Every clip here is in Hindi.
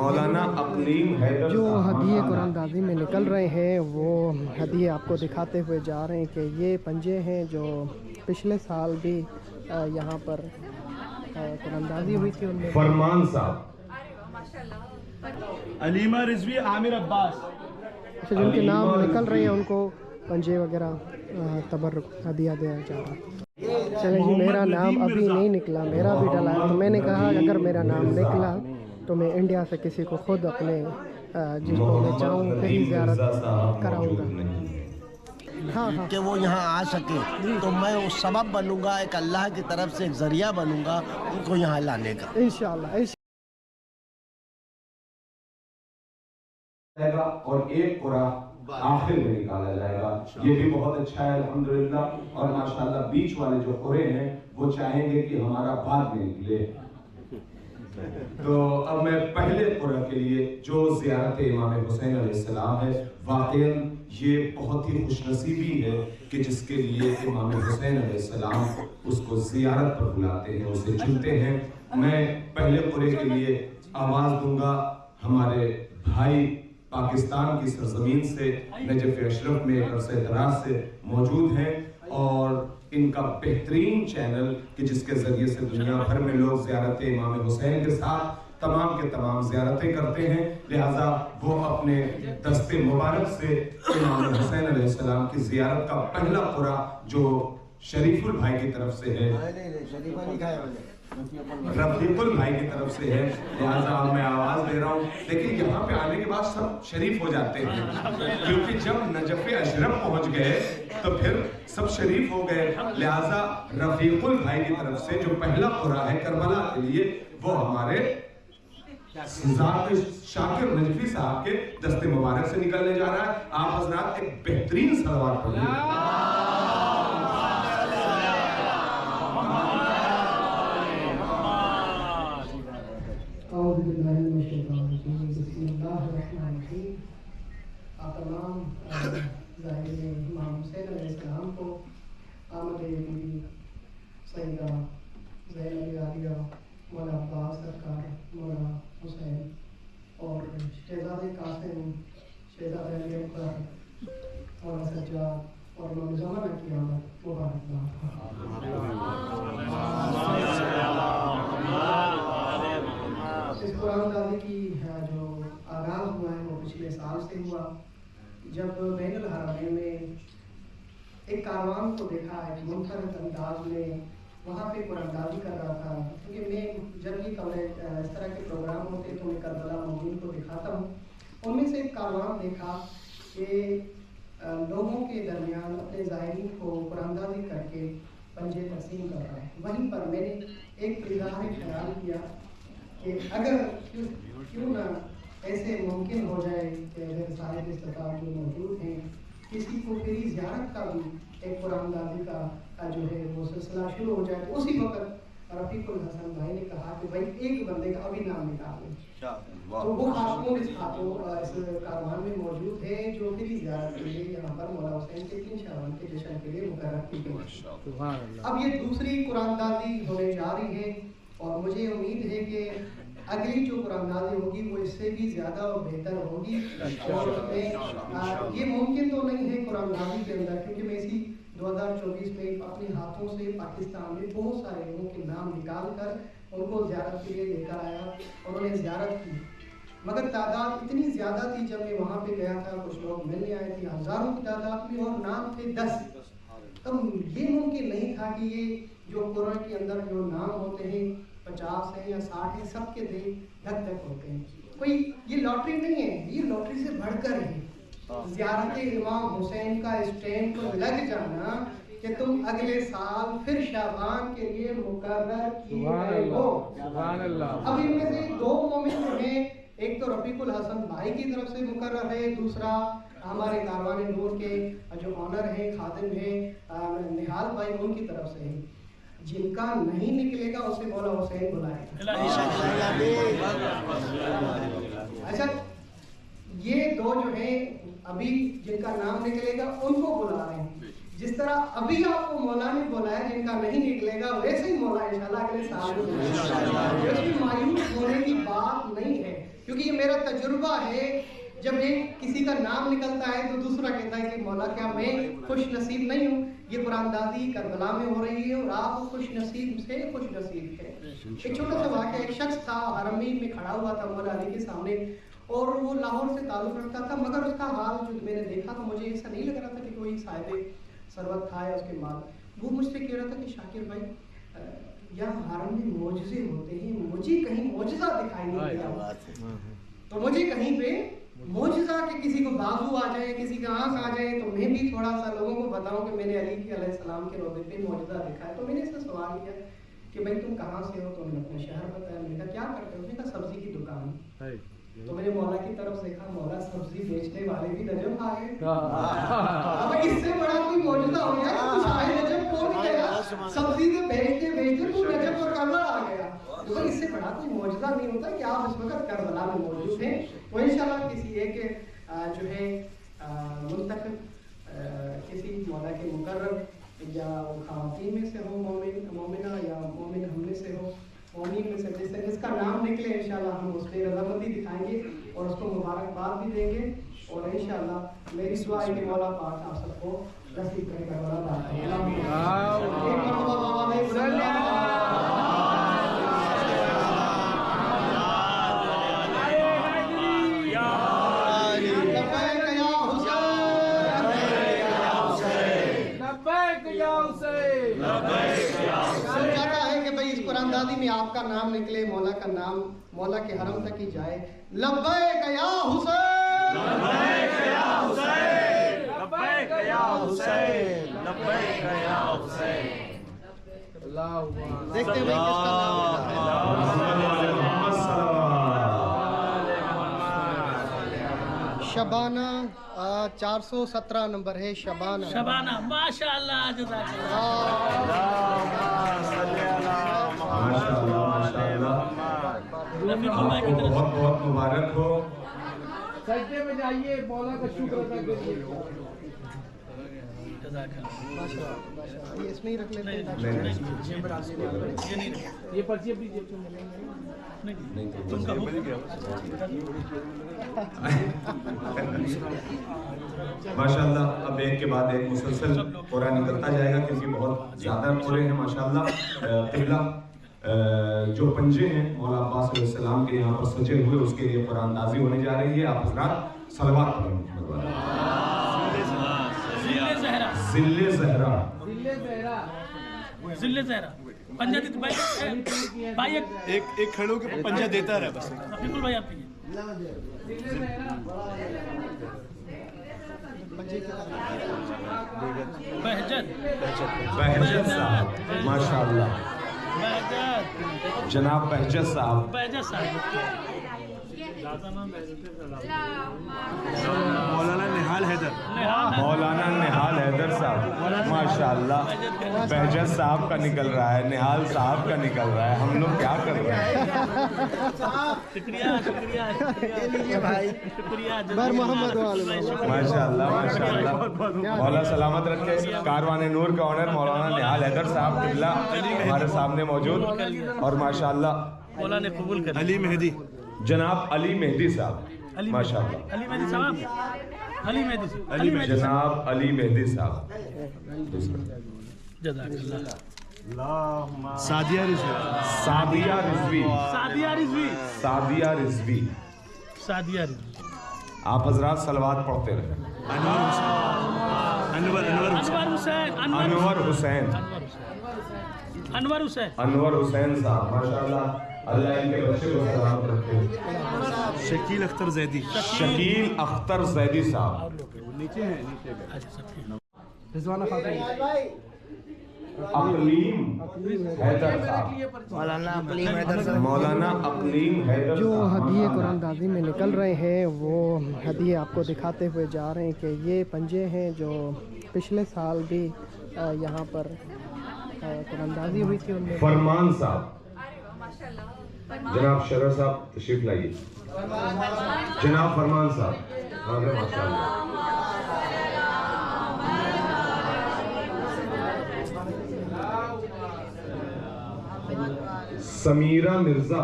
मौलाना अक़लीम हैदर जो हदिये कुरानदाजी में निकल रहे हैं वो हदिये आपको दिखाते हुए जा रहे हैं कि ये पंजे हैं जो पिछले साल भी यहाँ पर कुरानदाजी हुई थी उनमें। फरमान साहब, अलीमा रिजवी, आमिर अब्बास, अच्छा जिनके नाम निकल रहे हैं उनको पंजे वगैरह तबर्रुक हदिया दिया जा रहा है। चले जी, मेरा नाम अभी नहीं निकला, मेरा भी डला है, तो मैंने कहा अगर मेरा नाम निकला तो मैं इंडिया से किसी को खुद अपने जिसको मैं चाहूँ कहीं ज़ियारत कराऊँगा। हाँ कि वो यहाँ आ सके, तो मैं उस सबब बनूंगा, एक अल्लाह की तरफ से एक ज़रिया बनूंगा उनको यहाँ लाने का, इंशाअल्लाह। और एक कुरा आखिर में निकाला जाएगा, ये भी बहुत अच्छा है अल्हम्दुलिल्लाह। और माशाल्लाह बीच वाले जो कुरे हैं वो चाहेंगे कि हमारा बाद में निकले। तो अब मैं पहले कुरा के लिए जो ज़ियारत इमाम हुसैन अलैहिस्सलाम है, वाक़ईन ये बहुत ही खुशनसीबी है कि जिसके लिए इमाम हुसैन अलैहिस्सलाम उसको ज़ियारत पर बुलाते हैं, उसे चुनते हैं। मैं पहले कुरे के लिए आवाज़ दूंगा हमारे भाई पाकिस्तान की सरजमीन से, नजफ़ अशरफ में एक अरसे दराज से मौजूद हैं और इनका बेहतरीन चैनल कि जिसके ज़रिए से दुनिया भर में लोग ज़ियारत इमाम हुसैन के साथ तमाम के तमाम ज़ियारतें करते हैं, लिहाजा वो अपने दस्ते मुबारक से इमाम हुसैन अलैहिस्सलाम की ज़ियारत का पहला कुरा जो शरीफुल भाई की तरफ से है, रफीकुल भाई की तरफ से है, लिहाजा मैं आवाज़ दे रहा हूँ। लेकिन यहाँ पे आने के बाद सब शरीफ हो जाते हैं, क्योंकि जब नजफ़ अशरफ पहुँच गए तो फिर सब शरीफ हो गए। लिहाजा रफीकुल भाई की तरफ से जो पहला कुरा है करबला के लिए, वो हमारे शाकिर नजफी साहब के दस्ते मुबारक से निकलने जा रहा है। आप हज़रात एक बेहतरीन सलवात पढ़िए। आप तमाम इमाम हुसैन अलैहिस्सलाम को आमद बीबी सैयदा ज़ैनब आलिया मौला अब्बास सरकार, मौला हुसैन और शहज़ादे कासिम, शहज़ादे अली अकबर, मौला सज्जाद और मौला ज़माना की आमद मुबारकबाद। इस कुरानदाजी की जो आगाज़ हुआ है वो पिछले साल से हुआ, जब बैनुल हरमैन में एक कारवान को देखा है कि मुनफरद अंदाज में वहाँ पे कुरानदाजी कर रहा था। क्योंकि मैं जब भी इस तरह के प्रोग्राम होते तो मैं करबला मौजूद को दिखाता हूँ। उनमें से एक कारवान देखा कि लोगों के दरमियान अपने ज़ाहिरीन को कुरानदाजी करके पंजे तकसीम कर रहा है। वहीं पर मैंने एक इज़हार ख्याल किया कि अगर क्यों ना ऐसे मुमकिन हो जाए कि अगर साहिब इस्तिताब जो मौजूद हैं किसी को मेरी ज़ियारत का भी एक कुरानदाजी का जो है वो सिलसिला शुरू हो जाए। तो उसी वक्त रफ़ीकुल हसन भाई ने कहा कि भाई एक बंदे का अभी नाम निकालें, तो वो खातून इस कारवान में मौजूद है जो मेरी ज़ियारत के लिए यहाँ पर मौला हुसैन के 3 शाबान के जश्न के लिए मुकर्रर की गई। अब ये दूसरी कुरानदाजी होने जा रही है और मुझे उम्मीद है कि अगली जो कुरानदाजी होगी वो इससे भी ज़्यादा और बेहतर होगी। और उसमें ये मुमकिन तो नहीं है कुरानदाजी के अंदर, क्योंकि मैं इसी 2024 में अपने हाथों से पाकिस्तान में बहुत सारे लोगों के नाम निकाल कर उनको ज़ियारत के लिए लेकर आया और उन्हें ज़ियारत की, मगर तादाद इतनी ज़्यादा थी जब मैं वहाँ पे गया था, कुछ लोग मिलने आए थे हज़ारों की तादाद में और नाम थे 10। तो ये मुमकिन नहीं था कि ये जो कुरान के अंदर जो नाम होते हैं 50 है या 60 है, सबके दिल धक धक होते हैं। कोई ये लॉटरी नहीं है, ये लॉटरी से बढ़कर है। ज़ियारत इमाम हुसैन का स्टैंड पर लग जाना कि तुम अगले साल फिर शाबान के लिए मुकर्रर किए गए हो। अब इनमें से 2 मोमिन हैं, एक तो रफ़ीकुल हसन भाई की तरफ से मुकर्रर है, दूसरा हमारे कारवान नूर के जो ऑनर हैं, खादिम हैं निहाल भाई, उनकी तरफ से है। जिनका नहीं निकलेगा उसे मौला हुसैन बुलाएगा। अच्छा, ये 2 जो है अभी जिनका नाम निकलेगा उनको बुला रहे हैं। जिस तरह अभी आपको मौला ने बुलाया, जिनका नहीं निकलेगा वैसे ही मौला इंशाल्लाह अगले साल में। मायूस होने की बात नहीं है। क्योंकि ये मेरा तजुर्बा है, जब एक किसी का नाम निकलता है तो दूसरा कहता है कि मौला क्या मैं खुश नसीब नहीं हूँ। ये कुरानदाजी करबला में हो रही है और आप खुश नसीब से खुश नसीब है। एक छोटा सा वाक़या, एक शख्स था हरमीन में खड़ा हुआ था मौला अली के सामने, और वो लाहौर से ताल्लुक़ रखता था, मगर उसका हाल जो मैंने देखा तो मुझे ऐसा नहीं लग रहा था कि कोई साहिब सरवत था या उसके माल। वो मुझसे कह रहा था कि शाकिर भाई यहाँ हरम में मोजज़े होते हैं, मुझे कहीं मोजज़ा दिखाई नहीं दिया, तो मुझे कहीं पे मोजज़ा के किसी को बाजू आ जाए, किसी का आँख आ जाए, तो मैं भी थोड़ा सा लोगों को बताऊं कि मैंने अली अलैहिस्सलाम के रोज़े पे मोजज़ा देखा है। तो मैंने इससे सवाल किया कि भाई तुम कहाँ से हो? तो उन्होंने अपना शहर बताया। मैंने कहा क्या करते हो? उसने कहा सब्जी की दुकान। तो मैंने मौला की तरफ देखा, मौला सब्जी बेचने वाले भी नजम आ गए। अब इससे बड़ा कोई मोजज़ा हो गया कि कुछ आए नजम कौन गया, सब्जी से बेचते बेचते तू नजम और करबला आ गया। तो इससे बड़ा कोई मोजज़ा नहीं होता कि आप इस वक्त करबला में मौजूद हैं। तो इंशाल्लाह किसी एक जो है मुंतखब किसी मौला के मुकर्रब या वो ख़वातीन में से हो, मोमिना या मोमिन हमने से हो, मोमिन में से जिसका नाम निकले इंशाल्लाह हम उस पर रज़ामंदी दिखाएंगे और उसको मुबारकबाद भी देंगे। और इंशाल्लाह मेरी दुआ है कि मौला पाक आप सबको नसीब करेगा। कुरानदादी में आपका नाम निकले, मौला का नाम मौला के हरम तक ही जाए। लब्बैक या हुसैन, लब्बैक या हुसैन, लब्बैक या हुसैन, लब्बैक या हुसैन। देखते हैं भाई किसका नाम। शबाना 417 नंबर है। शबाना, शबाना माशाअल्लाह, बहुत बहुत मुबारक हो। सजदे में जाइए, मौला का शुक्र अदा करिए। ये इसमें ही रख लेते हैं। ये पर्ची अपनी जेब माशाल्लाह। अब एक के बाद एक मुसलसल पूरा निकलता जाएगा क्योंकि बहुत ज़्यादा पूरे हैं माशाल्लाह। क़िबला जो पंजे हैं मौला अब्बास अलैहिस्सलाम के यहाँ पर सजे हुए, उसके लिए कुरानदाजी होने जा रही है। आप हज़रात सलवात पढ़ें। ज़िल्ले ज़हरा, ज़िल्ले ज़हरा पंजा देते भाई एक खड़ो के पंजा देता रहा बस। बिल्कुल भाई आप बहजत, बहजत साहब माशाल्लाह, जनाब बहजत साहब, बहजत साहब। मौलाना निहाल हैदर, मौलाना निहाल हैदर साहब माशाल्लाह। बहजत साहब का निकल रहा है, निहाल साहब का निकल रहा है। हम लोग क्या कर रहे हैं? शुक्रिया शुक्रिया भाई, शुक्रिया मोहम्मद माशाल्लाह माशाल्लाह। मौला सलामत रखे। कारवाने नूर का ऑनर मौलाना निहाल हैदर साहब क़िबला हमारे सामने मौजूद, और माशाल्लाह मौला ने कबूल कर। अली मेहदी, जनाब अली मेहदी साहब माशाल्लाह। अली मेहदी साहब, अली मेहदी साहब, जनाब अली मेहदी साहब। जज़ाकल्लाह। सादिया रिजवी, सादिया रिजवी, सादिया रिजवी, सादिया रिजवी। सादिया रिजवी। आप हजरात सलवात पढ़ते रहे। अनवर हुसैन, अनवर हुसैन, अनवर हुसैन, अनवर हुसैन साहब माशाल्लाह। अल्लाह इनके बच्चे को सलामत रखे। शकील अख्तर जैदी, शकील अख्तर जैदी साहब। नीचे है, नीचे रिजवाना खातून, अकलीम हैदर साहब, मौलाना अकलीम हैदर साहब। मौलाना अकलीम हैदर जो साहब। हदिये कुरानदाजी में निकल रहे हैं वो हदिये आपको दिखाते हुए जा रहे हैं कि ये पंजे हैं जो पिछले साल भी यहाँ पर कुरानदाजी हुई थी उनमें। फरमान साहब, जनाब शरर साहब तशरीफ लाइए। जनाब फरमान साहब, माशाल्लाह। समीरा मिर्जा,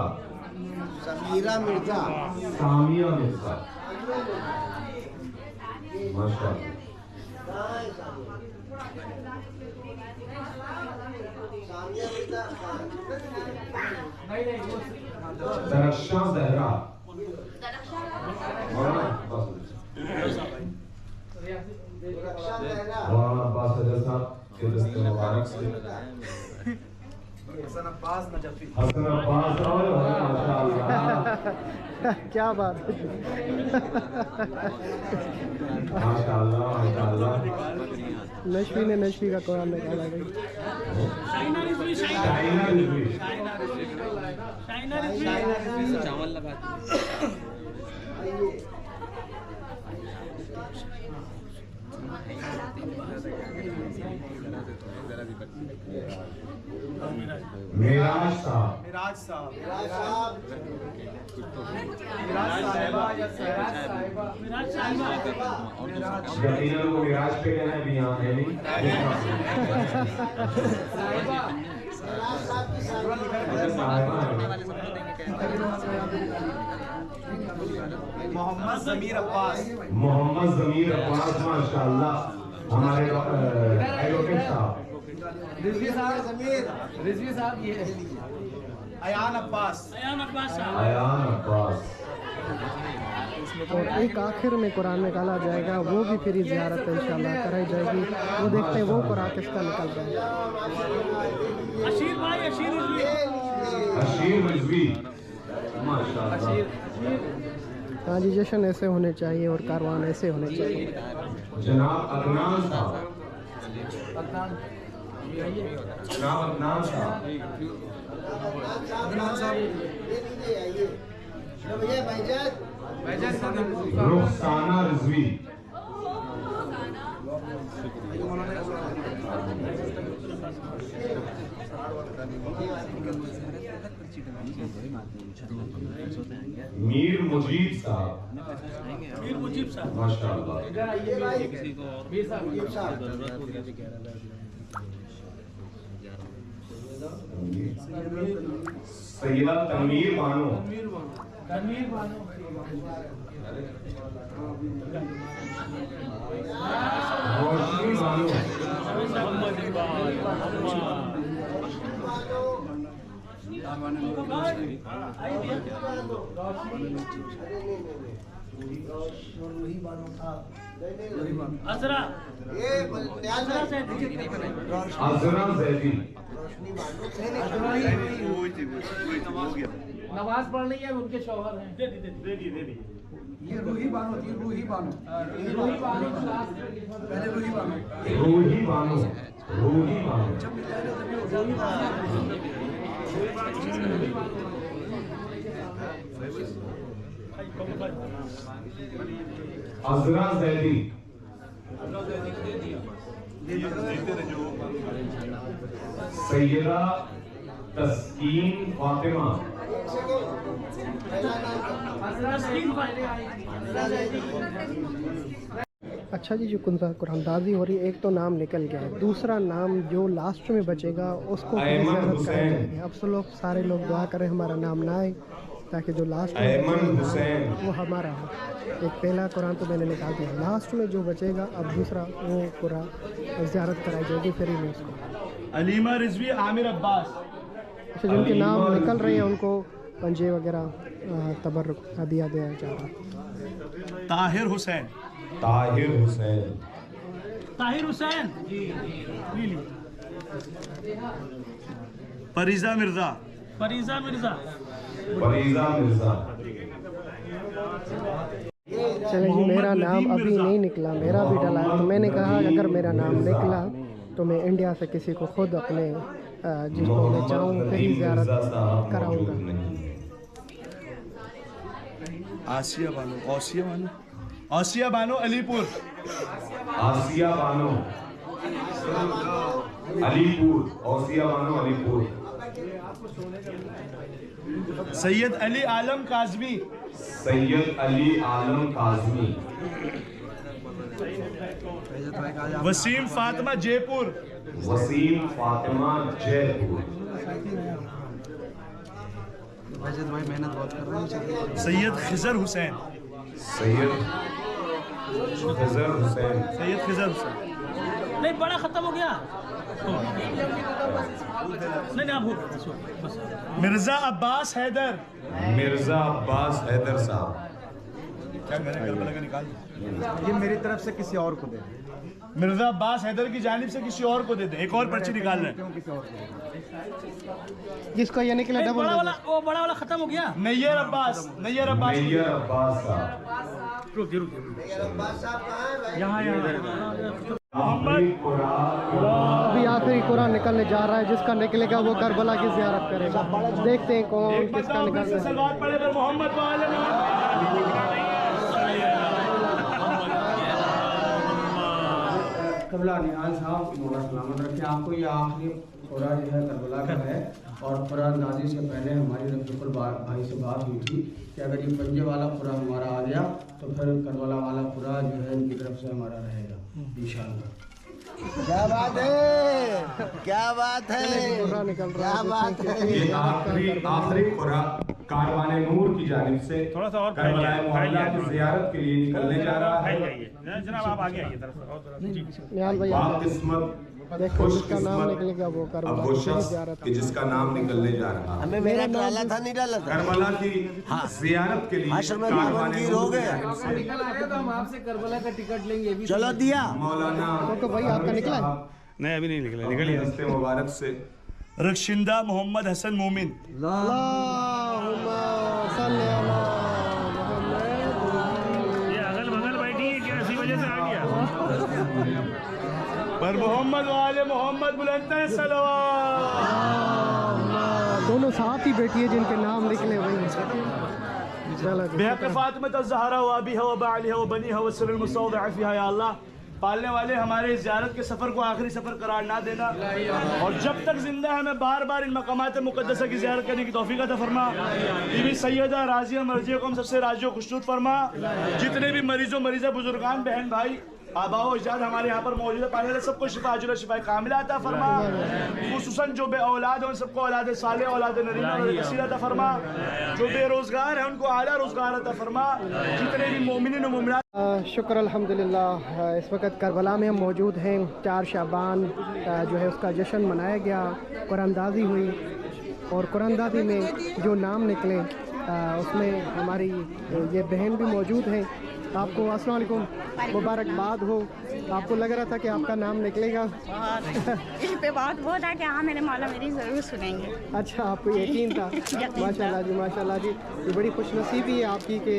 सगीरा मिर्जा। सामिया मिर्जा, माशाअल्लाह। दरख्शां जहरा, मौलाना अब्बास अजहर साहब के दस्ते मुबारक से हसन अब्बास माशाअल्लाह, क्या बात है। माशाअल्लाह माशाअल्लाह। नशवी ने नशवी का कुरान निकाला भाई। शाइना रिजवी, शाइना रिजवी, शाइना रिजवी। चावल लगा मिराज साहब, यकीनन वो मिराज पे गए हैं, भी यहाँ है नहीं। मोहम्मद जमीर अब्बास, मोहम्मद जमीर अब्बास माशाअल्लाह, हमारे एडवोकेट साहब। रिजवी साहब ये अयान अब्बास, अयान अब्बास साहब। अयान अब्बास, और एक आखिर में कुरान निकाला जाएगा, वो भी फिर ज़ियारत इंशाल्लाह कराई जाएगी। वो देखते हैं वो कुरान किसका निकल रहा है। अशीर भाई, अशीर रिजवी। अशीर रिजवी माशाअल्लाह। हाँ जी, जश्न ऐसे होने चाहिए और कारवान ऐसे होने चाहिए। जनाब अदनान साहब, जनाब अदनान साहब, रुखसाना रिजवी, मीर मुजीब साहब, मीर मुजीब साहब। माशाअल्लाह। सैयदा तनवीर बानो, रोशनी बानो, अजरा, अजरा जैदी, नमाज पढ़ रही है, उनके शौहर हैं। दे दी। ये रूही बानो थी, रूही बानो, रूही बानो पहले रूही बानो, रूही बानो, रूही बानो, अजरा जैदी, सैयदा तस्कीन फातिमा, अच्छा जी, जो कुरानदाजी हो रही है, एक तो नाम निकल गया है, दूसरा नाम जो लास्ट में बचेगा उसको अयमन ज़ियारत कराई हुसैन। जाएगी। अब सारे लोग दुआ करें हमारा नाम ना आए, ताकि जो लास्ट में अयमन बचेगा, हुसैन, वो हमारा हो। एक पहला कुरान तो मैंने निकाल दिया, लास्ट में जो बचेगा अब दूसरा वो कुरान ज़ियारत कराई जाएगी फ्री में उसको। अलीमा रिजवी, आमिर अब्बास। अच्छा, जिनके नाम निकल रहे हैं उनको पंजे वगैरह तबर्रुक दिया दिया जा रहा है। ताहिर हुसैन, ताहिर हुसैन, ताहिर हुसैन। फरीजा मिर्जा, फरीजा मिर्जा। फरीजा मिर्जा, चलिए जी, मेरा नाम अभी नहीं निकला, मेरा भी डला है, तो मैंने कहा अगर मेरा नाम निकला तो मैं इंडिया से किसी को खुद अपने जिसको मैं चाहूँ फिर ही ज़ियारत कराऊँगा। आसिया बानो, औसिया बानो, औसिया बानो अलीपुर, आसिया बानो अलीपुर, औसिया बानो अलीपुर, सैयद अली आलम काजमी, सैयद अली आलम काजमी, वसीम फातिमा जयपुर, वसीम फातिमा जयपुर, वैसे तो भाई मेहनत बहुत कर रहे हैं। सैयद खिजर हुसैन। सैयद खिजर हुसैन। सैयद खिजर हुसैन। नहीं बड़ा खत्म हो गया। नहीं आप हो बस। मिर्जा अब्बास हैदर। मिर्जा अब्बास हैदर साहब। क्या करें करबला का निकाल। ये मेरी तरफ से किसी और को दे मिर्जा अब्बास हैदर की जानिब से किसी और को दे दे। एक और पर्ची निकाल रहे हैं। क्यों किसी और को जिसको ये निकले डबल बड़ा वाला वो बड़ा वाला खत्म हो गया। नैयर अब्बास। नैयर अब्बास। नैयर अब्बास साहब। रुक यहाँ अभी आखिरी कुरान निकलने जा रहा है। जिसका निकलेगा वो करबला की ज़ियारत करेगा। देखते हैं कौन किसका निकलता है। सलवात पढ़े पर मोहम्मद वाले कबला निहाल साहब मौला सलामत रखे आपको। ये आखिरी खुरा जो है करबला का है और खुरा नाजी से पहले हमारी रफीकुल भाई से बात हुई थी कि अगर ये पंजे वाला खुरा हमारा आ गया तो फिर करबला वाला खुरा जो है इनकी तरफ से हमारा रहेगा इंशाअल्लाह। क्या बात है, क्या बात है, क्या बात है। ये आखिरी खुरा कारवाने नूर की जानिब से थोड़ा सा और करबला मोहल्ला की ज़ियारत के लिए निकलने जा रहा है। जनाब आप आगे आइए किस्मत देखो जिसका नाम निकलेगा वो अब करबला वो की शख्स ज़ियारत कि जिसका नाम निकलने जा रहा है हमें मेरा डाला था नहीं डाला था। करबला की ज़ियारत के लिए आश्रम में कारवाने हो नूर की गए। जानिब से तो हम आपसे करबला का टिकट लेंगे। चलो दिया। मौलाना तो भाई आपका निकला है? नहीं अभी नहीं निकला। निकलिए हस्ते मुबारक से रक्षिंदा मोहम्मद हसन मोमिन। अल्लाहुम्मा सल्ली अला मुहम्मद। ये अगल बगल बैठी है क्या इसी वजह से आ गया। पर मोहम्मद वाले मोहम्मद बुलंद सलवात। दोनों साथ ही बैठी है जिनके नाम निकले वही चलो जी। बेहक फातिमा ज़हरा व अबीहा व बालिहा व बनीहा व सल्लल मुस्तौदिअ फ़ीहा या अल्लाह। पालने वाले हमारे इस ज़ियारत के सफ़र को आखिरी सफ़र करार ना देना और जब तक जिंदा है हमें बार बार इन मकामात मुक़द्दसा की ज़ियारत करने की तौफ़ीक़ अता फरमा। बीवी सैयदा राज़िया मर्ज़िया को हम सबसे राज़ी व खुशनूद फरमा। जितने भी मरीज़ों मरीज़ा बुजुर्गान बहन भाई आबाओ इजाद हमारे यहाँ पर मौजूद है पाने वाले सबको शिफा अजुल शिफा कामिला अता फरमा। खुसूसन जो बे औलाद है उन सबको औलाद साले औलाद नरीना और कसीर अता फरमा। जो बेरोज़गार है उनको आला रोज़गार अता फरमा। जितने भी मोमिनीन व मोमिनात शुक्र अल्हम्दुलिल्लाह। इस वक्त करबला में हम मौजूद हैं। 4 शाबान जो है उसका जश्न मनाया गया, कुरानंदाज़ी हुई और कुरानंदाज़ी में जो नाम निकले उसमें हमारी ये बहन भी मौजूद हैं। आपको अस्सलाम वालेकुम, मुबारकबाद हो। आपको लग रहा था कि आपका नाम निकलेगा? इस पे बहुत वो था कि हाँ मेरे मौला मेरी ज़रूर सुनेंगे। अच्छा आपको यकीन था? माशाल्लाह जी माशाल्लाह जी। ये बड़ी खुशनसीबी है आपकी कि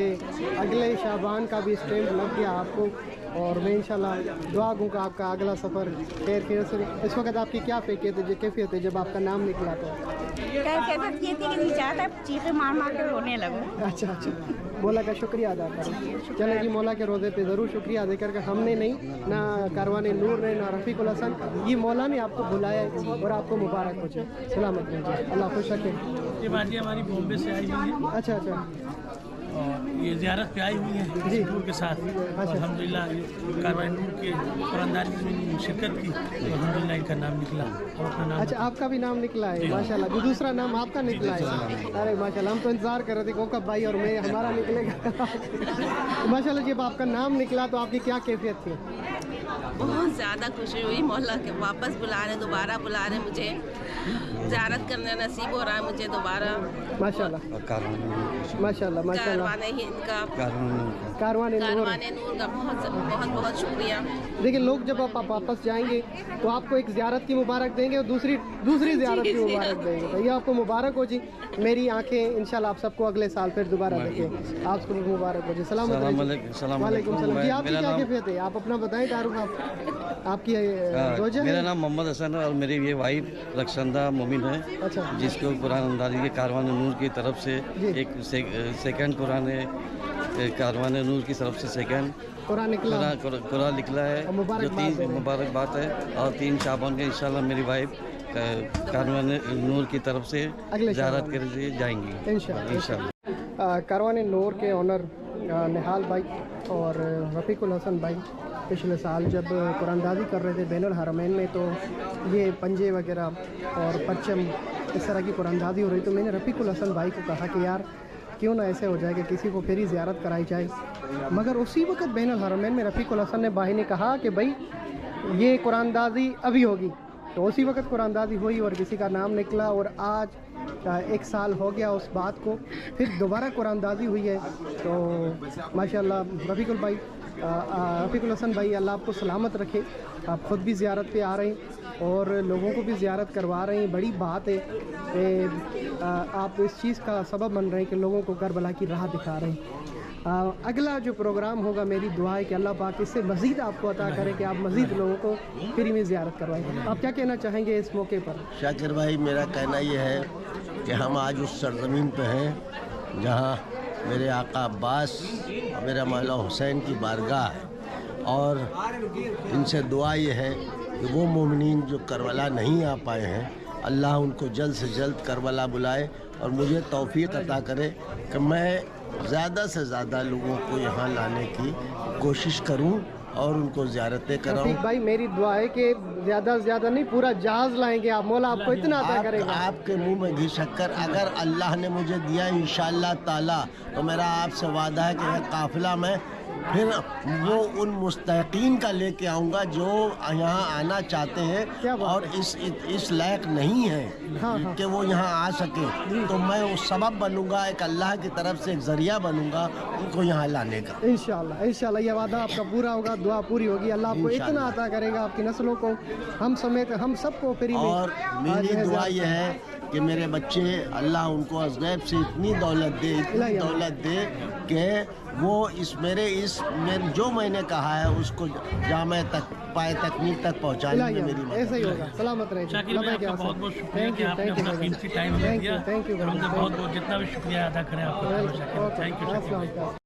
अगले शाबान का भी स्टैम्प लग गया आपको और मैं इंशाल्लाह दुआ दूँगा आपका अगला सफ़र खैर खैर से। इस वक्त आपकी क्या कैफियत है जब आपका नाम निकला तो? कैफियत ये थी कि चाहता चीखें मार मार के रोने लगो। अच्छा अच्छा, मौला का शुक्रिया अदा करें। चले जी, मौला के रोज़े पे ज़रूर शुक्रिया अदा करके हमने नहीं ना कारवाने नूर ने ना रफ़ीकुल हसन, ये मौला ने आपको बुलाया और आपको मुबारक हो जाए। सलामत रहिए, अल्लाह खुश रखे। ये बात हमारी बॉम्बे से आई हुई है अच्छा अच्छा और ये ज़ियारत पे आई हुई है जी। नूर के साथ। अल्हम्दुलिल्लाह ये कारवाई नूर के कुरानदारी में शिरकत की तो अल्हम्दुलिल्लाह इनका नाम निकला और अपना नाम। अच्छा आपका भी नाम निकला है माशाल्लाह। जो दूसरा नाम आपका निकला है, अरे माशाल्लाह। हम तो इंतज़ार कर रहे थे कब भाई और मैं हमारा निकलेगा। माशाल्लाह जब आपका नाम निकला तो आपकी क्या कैफियत थी? बहुत ज़्यादा खुशी हुई। मौला के वापस बुला रहे, दोबारा बुला रहे मुझे, ज़ियारत करने नसीब हो रहा है मुझे दोबारा। माशाल्लाह माशाल्लाह माशाल्लाह। कारवाने हिंद का कारवाने नूर का बहुत बहुत बहुत शुक्रिया। देखिए लोग जब आप वापस जाएंगे तो आपको एक ज़ियारत की मुबारक देंगे और दूसरी ज़ियारत की मुबारक देंगे। तो ये आपको मुबारक हो जी। मेरी आंखें इंशाल्लाह आप सबको अगले साल फिर दोबारा देखें। आपको मुबारक हो जी। सलाम वालेकुम सलाम जी। आपकी क्या कैफियत है? आप अपना बताएं तारुफ। आपकी रोजा? मेरा नाम मोहम्मद हसन है और मेरी ये वाइफ रक्षंदा मोमिन है। अच्छा जिसको कुरान अंदाज़ी के कारवान नूर की तरफ से एक सेकंड कुरान कारवान नूर की तरफ से सेकंड कुरान निकला है जो 3 मुबारकबाद है और 3 शाबान के इंशाल्लाह मेरी वाइफ कारवान नूर की तरफ से ज़ियारत कर जाएंगी इंशाल्लाह। कारवान नूर के ऑनर निहाल भाई और रफ़ीकुल हसन भाई पिछले साल जब कुरानंदाज़ी कर रहे थे बैनुल हरमैन में तो ये पंजे वगैरह और परचम इस तरह की कुरानदाजी हो रही, तो मैंने रफ़ीकुल हसन भाई को कहा कि यार क्यों ना ऐसे हो जाए कि किसी को फिर ज़ियारत कराई जाए। मगर उसी वक्त बैनुल हरमैन में रफ़ीकुल हसन ने भाई ने कहा कि भाई ये कुरानदाजी अभी होगी, तो उसी वक्त कुरानदाजी हुई और किसी का नाम निकला और आज 1 साल हो गया उस बात को, फिर दोबारा कुरानदाजी हुई है। तो माशाल्लाह रफ़ीकुल हसन भाई अल्लाह आपको सलामत रखे, आप ख़ुद भी ज़ियारत पे आ रहे हैं और लोगों को भी ज़ियारत करवा रहे हैं। बड़ी बात है कि आप इस चीज़ का सबब बन रहे हैं कि लोगों को करबला की राह दिखा रहे हैं। अगला जो प्रोग्राम होगा मेरी दुआ है कि अल्लाह पाक इससे मज़ीद आपको अता करे कि आप मज़ीद लोगों को फ्री में ज़ियारत करवाएं। आप क्या कहना चाहेंगे इस मौके पर? शाकिर भाई, मेरा कहना ये है कि हम आज उस सरज़मीन पे हैं जहाँ मेरे आका अब्बास और मेरा मौला हुसैन की बारगाह है, और इनसे दुआ ये है कि वो मोमिनीन जो करबला नहीं आ पाए हैं, अल्लाह उनको जल्द से जल्द करबला बुलाए और मुझे तौफीक अता करे कि मैं ज़्यादा से ज़्यादा लोगों को यहाँ लाने की कोशिश करूँ और उनको ज़ियारतें कराऊँ। रफ़ीक भाई, मेरी दुआ है कि ज़्यादा से ज़्यादा नहीं, पूरा जहाज़ लाएंगे आप, मौला आपको इतना अता करेगा। आपके मुंह में घी शक्कर अगर अल्लाह ने मुझे दिया इंशाअल्लाह ताला, तो मेरा आपसे वादा है कि यह काफ़िला में फिर वो उन मुस्तहिकीन का लेके आऊँगा जो यहाँ आना चाहते हैं और इस लायक नहीं है कि वो यहाँ आ सके, तो मैं उस सबब बनूंगा, एक अल्लाह की तरफ से एक ज़रिया बनूंगा उनको यहाँ लाने का। इंशाअल्लाह ये वादा आपका पूरा होगा, दुआ पूरी होगी, अल्लाह आपको इतना अता करेगा, आपकी नस्लों को, हम समेत हम सबको फ्री में। और मेरी दुआ ये है कि मेरे बच्चे अल्लाह उनको अज़गैब से इतनी दौलत दे कि वो जो मैंने कहा है उसको जामे तक पाए तकनीक तक पहुँचाने में मेरी मदद। ऐसा ही होगा, सलामत रहे। शाकिर भाई, आपका बहुत बहुत शुक्रिया कि आपने अपना कीमती टाइम दिया। थैंक यू बहुत बहुत जितना भी शुक्रिया अदा करें आपका। Thank you.